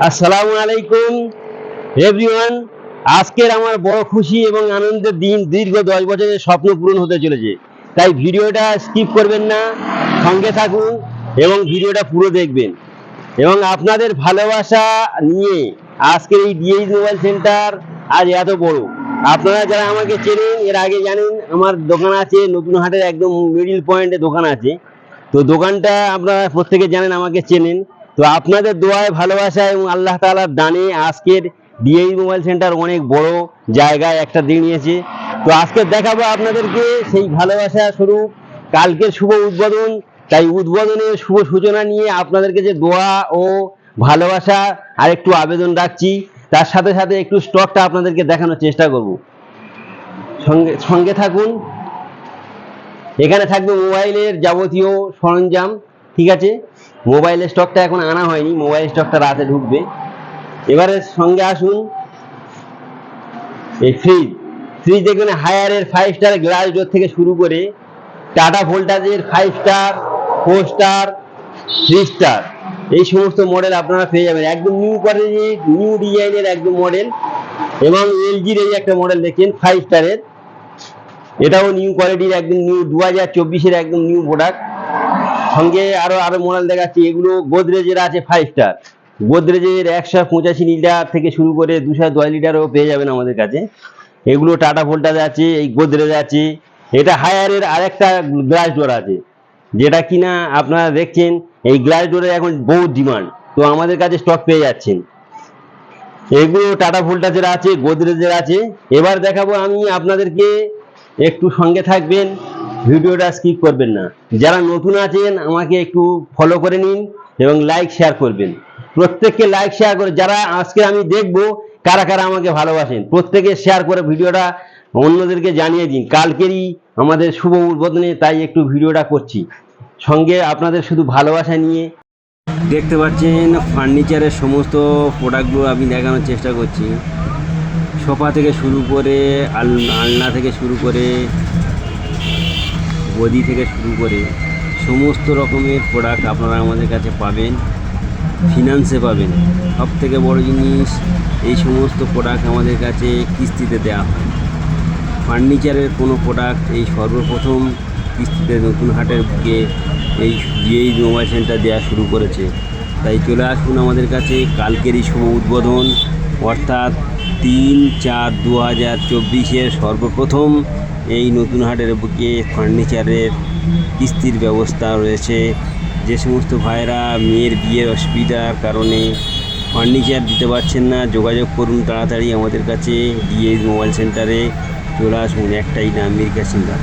আসসালামু আলাইকুম এভরিওয়ান। আজকের আমার বড় খুশি এবং আনন্দের দিন। দীর্ঘ 10 বছরের স্বপ্ন পূরণ হতে চলেছে, তাই ভিডিওটা স্কিপ করবেন না, সঙ্গে থাকুন এবং ভিডিওটা পুরো দেখবেন। এবং আপনাদের ভালোবাসা নিয়ে আজকের এই ডিএইচ মোবাইল সেন্টার আজ এত বড়। আপনারা যারা আমাকে চেনেন, এর আগে জানেন আমার দোকান আছে নতুন হাটের একদম মিডিল পয়েন্টে দোকান আছে। তো দোকানটা আপনারা প্রত্যেকে জানেন, আমাকে চেনেন। তো আপনাদের দোয়ায়, ভালোবাসা এবং আল্লাহ তাআলার দানে আজকের ডিএইচ মোবাইল সেন্টার অনেক বড় জায়গায় একটা দিন নিয়েছে। তো আজকে দেখাবো আপনাদেরকে সেই ভালোবাসা স্বরূপ কালকের শুভ উদ্বোধন। তাই উদ্বোধনের শুভ সূচনা নিয়ে আপনাদেরকে যে দোয়া ও ভালোবাসা আর একটু আবেদন রাখছি, তার সাথে সাথে একটু স্টকটা আপনাদেরকে দেখানোর চেষ্টা করব। সঙ্গে সঙ্গে থাকুন। এখানে থাকবে মোবাইলের যাবতীয় সরঞ্জাম, ঠিক আছে। মোবাইলের স্টকটা এখন আনা হয়নি, মোবাইল স্টকটা রাতে ঢুকবে। এবারে সঙ্গে আসুন এই ফ্রিজ দেখবেন হায়ারের 5 স্টার গ্লাস ডোর থেকে শুরু করে টাটা ভোল্টাজের 5 স্টার, 4 স্টার, 3 স্টার এই সমস্ত মডেল আপনারা পেয়ে যাবেন। একদম নিউ কোয়ালিটির, নিউ ডিজাইনের একদম মডেল। এবং এলজির এই একটা মডেল দেখছেন 5 স্টারের, এটাও নিউ কোয়ালিটির, একদম নিউ 2024-এর একদম নিউ প্রোডাক্ট। সঙ্গে আরো মডেল দেখাচ্ছি। এগুলো গোদরেজের আছে 5 স্টার। গোদরেজের 185 লিটার থেকে শুরু করে 210 লিটারও পেয়ে যাবেন আমাদের কাছে। এগুলো টাটা ভোল্টাজ আছে, এই গোদরেজ আছে। এটা হায়ারের আরেকটা গ্লাস ডোর আছে, যেটা কিনা আপনারা দেখছেন এই গ্লাস ডোরের এখন বহু ডিমান্ড। তো আমাদের কাছে স্টক পেয়ে যাচ্ছেন। এগুলো টাটা ভোল্টাজের আছে, গোদরেজের আছে। এবার দেখাবো আমি আপনাদেরকে, একটু সঙ্গে থাকবেন, ভিডিওটা স্কিপ করবেন না। যারা নতুন আছেন আমাকে একটু ফলো করে নিন এবং লাইক শেয়ার করবেন। প্রত্যেককে লাইক শেয়ার করে, যারা আজকে আমি দেখবো কারা কারা আমাকে ভালোবাসেন, প্রত্যেকে শেয়ার করে ভিডিওটা অন্যদেরকে জানিয়ে দিন। কালকেরই আমাদের শুভ উদ্বোধনে, তাই একটু ভিডিওটা করছি। সঙ্গে আপনাদের শুধু ভালোবাসা নিয়ে দেখতে পাচ্ছেন ফার্নিচারের সমস্ত প্রোডাক্টগুলো আমি দেখানোর চেষ্টা করছি। সোফা থেকে শুরু করে আলনা থেকে শুরু করে গদি থেকে শুরু করে সমস্ত রকমের প্রোডাক্ট আপনারা আমাদের কাছে পাবেন, ফিনান্সে পাবেন। সব থেকে বড় জিনিস, এই সমস্ত প্রোডাক্ট আমাদের কাছে কিস্তিতে দেওয়া হয়। ফার্নিচারের কোনো প্রোডাক্ট এই সর্বপ্রথম কিস্তিতে নতুন হাটের বুকে এই ডিএইচ মোবাইল সেন্টার দেওয়া শুরু করেছে। তাই চলে আসুন আমাদের কাছে। কালকেরই শুভ উদ্বোধন, অর্থাৎ 3/4/2024-এর সর্বপ্রথম এই নতুন হাটের বুকে ফার্নিচারের কিস্তির ব্যবস্থা রয়েছে। যে সমস্ত ভাইরা মেয়ের বিয়ের অসুবিধার কারণে ফার্নিচার দিতে পারছেন না, যোগাযোগ করুন তাড়াতাড়ি আমাদের কাছে ডিএইচ মোবাইল সেন্টারে। চলে আসুন, একটাই নাম, মিরকা সিংহা।